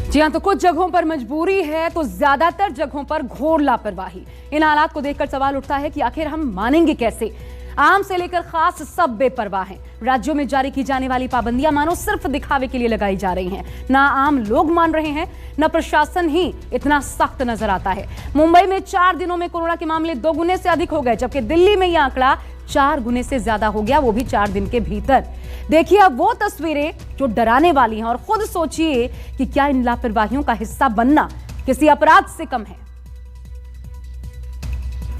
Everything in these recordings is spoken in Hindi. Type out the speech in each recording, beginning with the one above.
जी हाँ, तो कुछ जगहों पर मजबूरी है तो ज्यादातर जगहों पर घोर लापरवाही। इन हालात को देखकर सवाल उठता है कि आखिर हम मानेंगे कैसे। आम से लेकर खास सब बेपरवाह हैं। राज्यों में जारी की जाने वाली पाबंदियां मानो सिर्फ दिखावे के लिए लगाई जा रही हैं। ना आम लोग मान रहे हैं, न प्रशासन ही इतना सख्त नजर आता है। मुंबई में 4 दिनों में कोरोना के मामले 2 गुने से अधिक हो गए, जबकि दिल्ली में यह आंकड़ा 4 गुने से ज्यादा हो गया, वो भी 4 दिन के भीतर। देखिए अब वो तस्वीरें जो डराने वाली हैं और खुद सोचिए कि क्या इन लापरवाहियों का हिस्सा बनना किसी अपराध से कम है।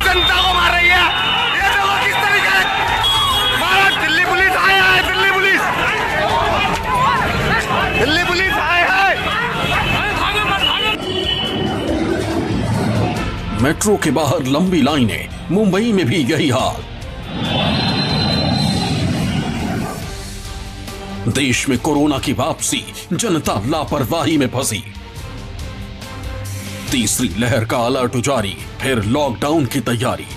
जनता को मार रही है, ये देखो किस तरीके से मारा। दिल्ली पुलिस आया है, दिल्ली पुलिस आया है। मेट्रो के बाहर लंबी लाइनें, मुंबई में भी यही हाल। देश में कोरोना की वापसी, जनता लापरवाही में फंसी। तीसरी लहर का अलर्ट जारी, फिर लॉकडाउन की तैयारी।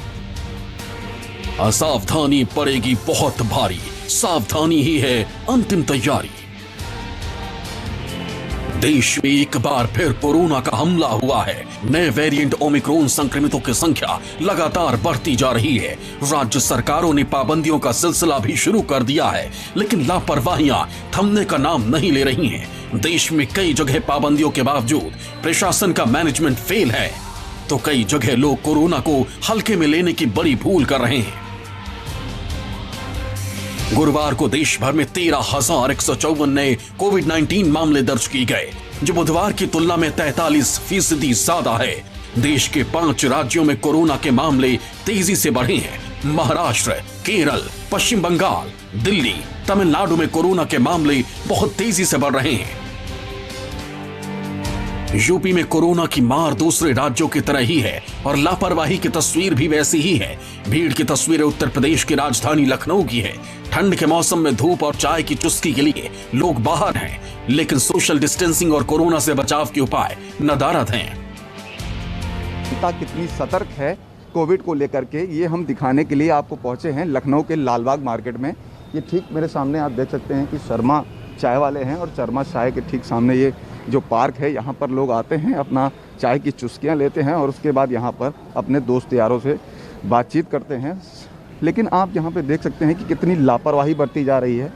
असावधानी पड़ेगी बहुत भारी, सावधानी ही है अंतिम तैयारी। देश में एक बार फिर कोरोना का हमला हुआ है। नए वेरिएंट ओमिक्रॉन संक्रमितों की संख्या लगातार बढ़ती जा रही है। राज्य सरकारों ने पाबंदियों का सिलसिला भी शुरू कर दिया है, लेकिन लापरवाहियां थमने का नाम नहीं ले रही हैं। देश में कई जगह पाबंदियों के बावजूद प्रशासन का मैनेजमेंट फेल है, तो कई जगह लोग कोरोना को हल्के में लेने की बड़ी भूल कर रहे हैं। गुरुवार को देश भर में 13,154 नए कोविड-19 मामले दर्ज किए गए, जो बुधवार की तुलना में 43% ज्यादा है। देश के 5 राज्यों में कोरोना के मामले तेजी से बढ़े हैं। महाराष्ट्र, केरल, पश्चिम बंगाल, दिल्ली, तमिलनाडु में कोरोना के मामले बहुत तेजी से बढ़ रहे हैं। यूपी में कोरोना की मार दूसरे राज्यों की तरह ही है और लापरवाही की तस्वीर भी वैसी ही है। भीड़ की तस्वीरें उत्तर प्रदेश की राजधानी लखनऊ की है। ठंड के मौसम में धूप और चाय की चुस्की के लिए लोग बाहर हैं, लेकिन सोशल डिस्टेंसिंग और कोरोना से बचाव के उपाय नदारद हैं। जनता कितनी सतर्क है कोविड को लेकर के, ये हम दिखाने के लिए आपको पहुंचे हैं लखनऊ के लालबाग मार्केट में। ये ठीक मेरे सामने आप देख सकते हैं कि शर्मा चाय वाले हैं, और शर्मा चाय के ठीक सामने ये जो पार्क है, यहाँ पर लोग आते हैं, अपना चाय की चुस्कियाँ लेते हैं और उसके बाद यहाँ पर अपने दोस्त यारों से बातचीत करते हैं। लेकिन आप यहाँ पे देख सकते हैं कि कितनी लापरवाही बरती जा रही है।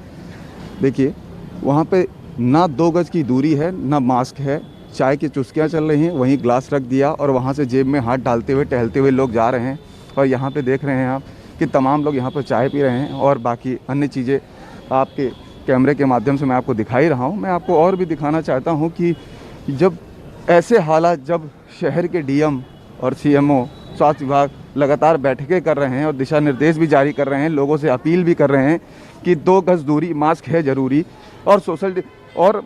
देखिए वहाँ पे ना 2 गज की दूरी है, ना मास्क है, चाय की चुस्कियाँ चल रही हैं, वहीं ग्लास रख दिया और वहाँ से जेब में हाथ डालते हुए टहलते हुए लोग जा रहे हैं। और यहाँ पे देख रहे हैं आप कि तमाम लोग यहाँ पर चाय पी रहे हैं और बाकी अन्य चीज़ें आपके कैमरे के माध्यम से मैं आपको दिखा ही रहा हूँ। मैं आपको और भी दिखाना चाहता हूँ कि जब ऐसे हालात, जब शहर के डीएम और सीएमओ, स्वास्थ्य विभाग लगातार बैठकें कर रहे हैं और दिशा निर्देश भी जारी कर रहे हैं, लोगों से अपील भी कर रहे हैं कि 2 गज दूरी, मास्क है ज़रूरी और और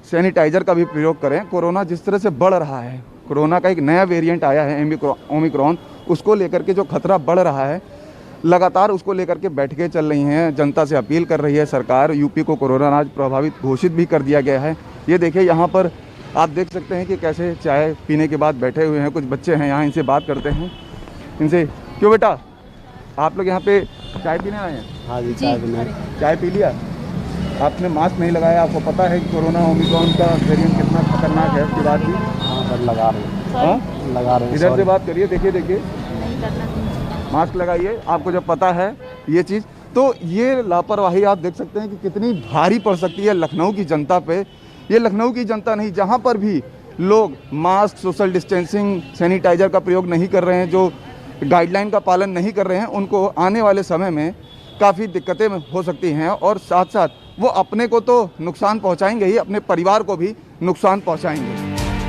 सैनिटाइज़र का भी प्रयोग करें। कोरोना जिस तरह से बढ़ रहा है, कोरोना का एक नया वेरिएंट आया है ओमिक्रॉन, उसको लेकर के जो खतरा बढ़ रहा है, लगातार उसको लेकर के बैठकें चल रही हैं। जनता से अपील कर रही है सरकार। यूपी को कोरोना राज प्रभावित घोषित भी कर दिया गया है। ये देखिए यहाँ पर आप देख सकते हैं कि कैसे चाय पीने के बाद बैठे हुए हैं। कुछ बच्चे हैं यहाँ, इनसे बात करते हैं। इनसे, क्यों बेटा आप लोग यहाँ पे चाय पीने आए हैं? हाँ जी, चाय पीने। चाय पी लिया? आपने मास्क नहीं लगाया, आपको पता है कि कोरोना ओमिक्रॉन का वेरिएंट कितना खतरनाक है, उसके बाद भी? हाँ सर, लगा रहे हैं। लगा रहे हैं। इधर से बात करिए, देखिए मास्क लगाइए। आपको जब पता है ये चीज़, तो ये लापरवाही आप देख सकते हैं कि कितनी भारी पड़ सकती है लखनऊ की जनता पे। ये लखनऊ की जनता नहीं, जहाँ पर भी लोग मास्क, सोशल डिस्टेंसिंग, सैनिटाइज़र का प्रयोग नहीं कर रहे हैं, जो गाइडलाइन का पालन नहीं कर रहे हैं, उनको आने वाले समय में काफ़ी दिक्कतें हो सकती हैं और साथ साथ वो अपने को तो नुकसान पहुँचाएंगे ही, अपने परिवार को भी नुकसान पहुँचाएंगे।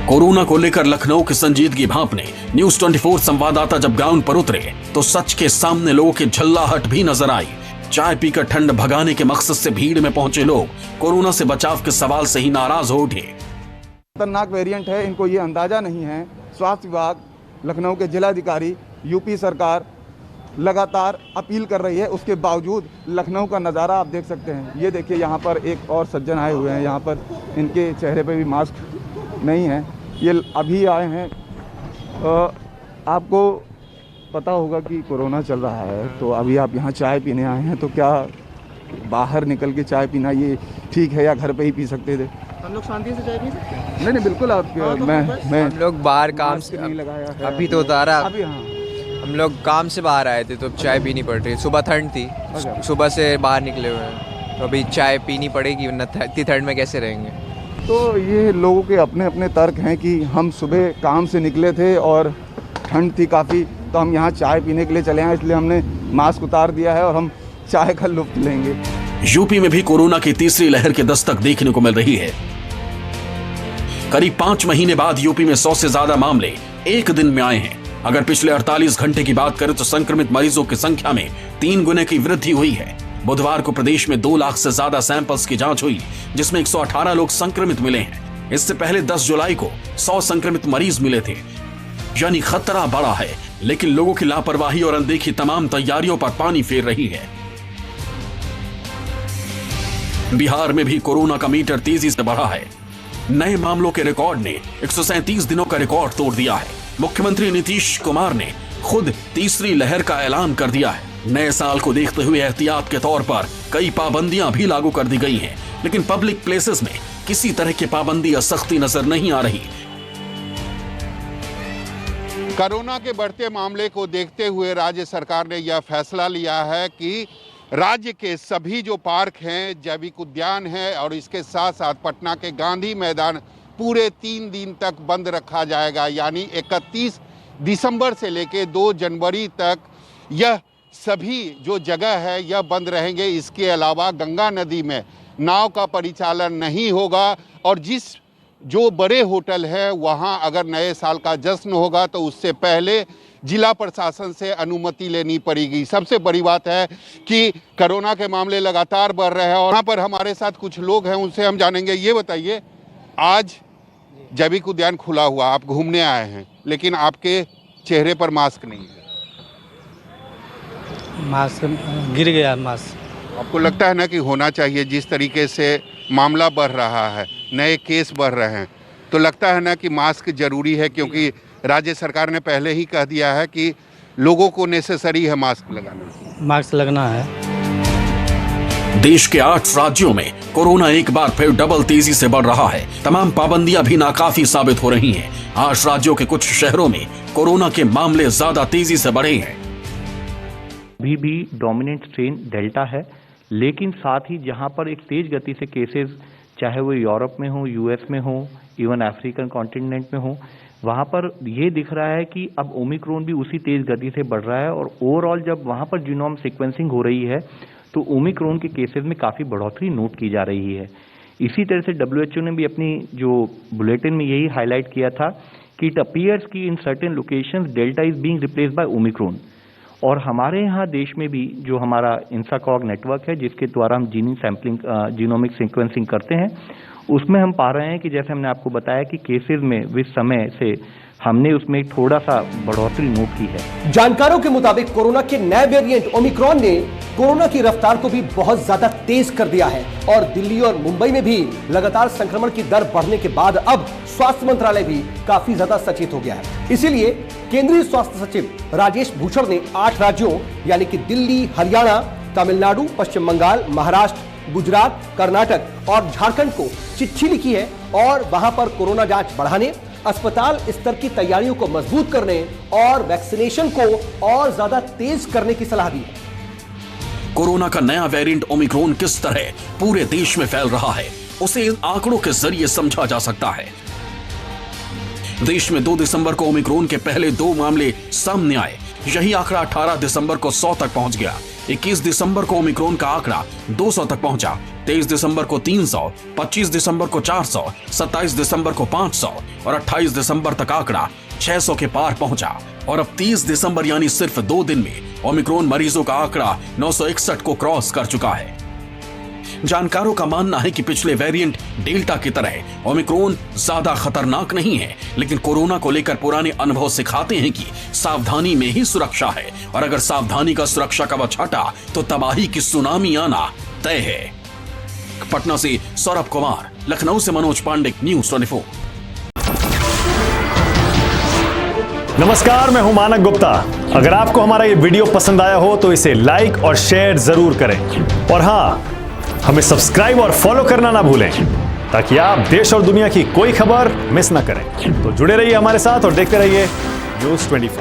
कोरोना को लेकर लखनऊ की संजीदगी भांपने न्यूज़ 24 संवाददाता जब ग्राउंड पर उतरे तो सच के सामने लोगों की झल्लाहट भी नजर आई। चाय पीकर ठंड भगाने के मकसद से भीड़ में पहुंचे लोग कोरोना से बचाव के सवाल से ही नाराज हो उठे। खतरनाक वेरिएंट है, इनको ये अंदाजा नहीं है। स्वास्थ्य विभाग, लखनऊ के जिलाधिकारी, यूपी सरकार लगातार अपील कर रही है, उसके बावजूद लखनऊ का नज़ारा आप देख सकते हैं। ये देखिए यहाँ पर एक और सज्जन आए हुए हैं, यहाँ पर इनके चेहरे पर भी मास्क नहीं है, ये अभी आए हैं। आपको पता होगा कि कोरोना चल रहा है, तो अभी आप यहाँ चाय पीने आए हैं, तो क्या बाहर निकल के चाय पीना ये ठीक है या घर पे ही पी सकते थे? हम लोग शांति से चाय पी सकते हैं। नहीं बिल्कुल आप मैं हम लोग बाहर काम से नहीं लगाया है अभी तो उतारा अभी। हाँ हम लोग काम से बाहर आए थे तो चाय पीनी पड़ रही है। सुबह ठंड थी, अच्छा। सुबह से बाहर निकले हुए हैं तो अभी चाय पीनी पड़ेगी, वरना इतनी ठंड में कैसे रहेंगे। तो ये लोगों के अपने अपने तर्क हैं कि हम सुबह काम से निकले थे और ठंड थी काफ़ी, तो हम यहाँ चाय पीने के लिए चले हैं, इसलिए हमने मास्क उतार दिया है और हम चाय का लुत्फ लेंगे। यूपी में भी कोरोना की तीसरी लहर की दस्तक देखने को मिल रही है। करीब 5 महीने बाद यूपी में 100 से ज्यादा मामले एक दिन में आए हैं। अगर पिछले 48 घंटे की बात करें तो संक्रमित मरीजों की संख्या में 3 गुने की वृद्धि हुई है। बुधवार को प्रदेश में 2 लाख से ज्यादा सैंपल्स की जांच हुई, जिसमें 118 लोग संक्रमित मिले हैं। इससे पहले 10 जुलाई को 100 संक्रमित मरीज मिले थे। यानी खतरा बड़ा है, लेकिन लोगों की लापरवाही और अनदेखी तमाम तैयारियों पर पानी फेर रही है। बिहार में भी कोरोना का मीटर तेजी से बढ़ा है। नए मामलों के रिकॉर्ड ने 137 दिनों का रिकॉर्ड तोड़ दिया है। मुख्यमंत्री नीतीश कुमार ने खुद तीसरी लहर का ऐलान कर दिया है। नए साल को देखते हुए एहतियात के तौर पर कई पाबंदियां भी लागू कर दी गई हैं, लेकिन पब्लिक प्लेसेस में किसी तरह की पाबंदी या सख्ती नजर नहीं आ रही। कोरोना के बढ़ते मामले को देखते हुए राज्य सरकार ने यह फैसला लिया है कि राज्य के सभी जो पार्क हैं, जैविक उद्यान हैं और इसके साथ साथ पटना के गांधी मैदान पूरे 3 दिन तक बंद रखा जाएगा। यानी 31 दिसंबर से लेकर 2 जनवरी तक यह सभी जो जगह है यह बंद रहेंगे। इसके अलावा गंगा नदी में नाव का परिचालन नहीं होगा और जो बड़े होटल है वहाँ अगर नए साल का जश्न होगा तो उससे पहले जिला प्रशासन से अनुमति लेनी पड़ेगी। सबसे बड़ी बात है कि कोरोना के मामले लगातार बढ़ रहे हैं और यहाँ पर हमारे साथ कुछ लोग हैं, उनसे हम जानेंगे। ये बताइए, आज जैविक उद्यान खुला हुआ, आप घूमने आए हैं, लेकिन आपके चेहरे पर मास्क नहीं है। मास्क गिर गया मास्क। आपको लगता है ना कि होना चाहिए? जिस तरीके से मामला बढ़ रहा है, नए केस बढ़ रहे हैं, तो लगता है ना कि मास्क जरूरी है, क्योंकि राज्य सरकार ने पहले ही कह दिया है कि लोगों को नेसेसरी है मास्क लगाना। मास्क लगना है। देश के 8 राज्यों में कोरोना एक बार फिर डबल तेजी से बढ़ रहा है। तमाम पाबंदियां भी नाकाफी साबित हो रही हैं। 8 राज्यों के कुछ शहरों में कोरोना के मामले ज्यादा तेजी से बढ़े हैं। अभी भी डोमिनेंट स्ट्रेन डेल्टा है, लेकिन साथ ही जहां पर एक तेज गति से केसेस, चाहे वो यूरोप में हो, यूएस में हो, इवन अफ्रीकन कॉन्टिनेंट में हो, वहां पर ये दिख रहा है कि अब ओमिक्रॉन भी उसी तेज गति से बढ़ रहा है। और ओवरऑल जब वहां पर जीनोम सीक्वेंसिंग हो रही है तो ओमिक्रॉन के केसेस में काफ़ी बढ़ोतरी नोट की जा रही है। इसी तरह से WHO ने भी अपनी जो बुलेटिन में यही हाईलाइट किया था कि इट अपीयर्स कि in certain locations delta is being replaced by Omicron. और हमारे यहाँ देश में भी जो हमारा इंसाकॉग नेटवर्क है, जिसके द्वारा हम जीनोमिक सीक्वेंसिंग करते हैं, उसमें हम पा रहे हैं कि जैसे हमने आपको बताया कि केसेस में इस समय से हमने उसमें थोड़ा सा बढ़ोतरी नोट की है। जानकारों के मुताबिक कोरोना के नए वेरिएंट ओमिक्रॉन ने कोरोना की रफ्तार को भी बहुत ज्यादा तेज कर दिया है और दिल्ली और मुंबई में भी लगातार संक्रमण की दर बढ़ने के बाद अब स्वास्थ्य मंत्रालय भी काफी ज्यादा सचेत हो गया है। इसीलिए केंद्रीय स्वास्थ्य सचिव राजेश भूषण ने 8 राज्यों यानी कि दिल्ली, हरियाणा, तमिलनाडु, पश्चिम बंगाल, महाराष्ट्र, गुजरात, कर्नाटक और झारखंड को चिट्ठी लिखी है और वहां पर कोरोना जांच बढ़ाने, अस्पताल स्तर की तैयारियों को मजबूत करने और वैक्सीनेशन को और ज्यादा तेज करने की सलाह दी है। कोरोना का नया वेरिएंट ओमिक्रॉन किस तरह पूरे देश में फैल रहा है, उसे इन आंकड़ों के जरिए समझा जा सकता है। देश में 2 दिसंबर को ओमिक्रॉन के पहले 2 मामले सामने आए। यही आंकड़ा 18 दिसंबर को 100 तक पहुंच गया। 21 दिसंबर को ओमिक्रॉन का आंकड़ा 200 तक पहुंचा। 23 दिसंबर को 300, 25 दिसंबर को 400, 27 दिसंबर को 500 और 28 दिसंबर तक आंकड़ा 600 के पार पहुंचा। और अब 30 दिसंबर यानी सिर्फ 2 दिन में ओमिक्रॉन मरीजों का आंकड़ा 961 को क्रॉस कर चुका है। जानकारों का मानना है कि पिछले वेरिएंट डेल्टा की तरह ओमिक्रॉन ज्यादा खतरनाक नहीं है, लेकिन कोरोना को लेकर पुराने अनुभव सिखाते हैं कि सावधानी में ही सुरक्षा है और अगर सावधानी का सुरक्षा कवच हटा तो तबाही की सुनामी आना तय है। पटना से सौरभ कुमार, लखनऊ से मनोज पांडे, न्यूज़ 24। नमस्कार, मैं हूं मानक गुप्ता। अगर आपको हमारा ये वीडियो पसंद आया हो तो इसे लाइक और शेयर जरूर करें और हाँ, हमें सब्सक्राइब और फॉलो करना ना भूलें ताकि आप देश और दुनिया की कोई खबर मिस ना करें। तो जुड़े रहिए हमारे साथ और देखते रहिए News 24।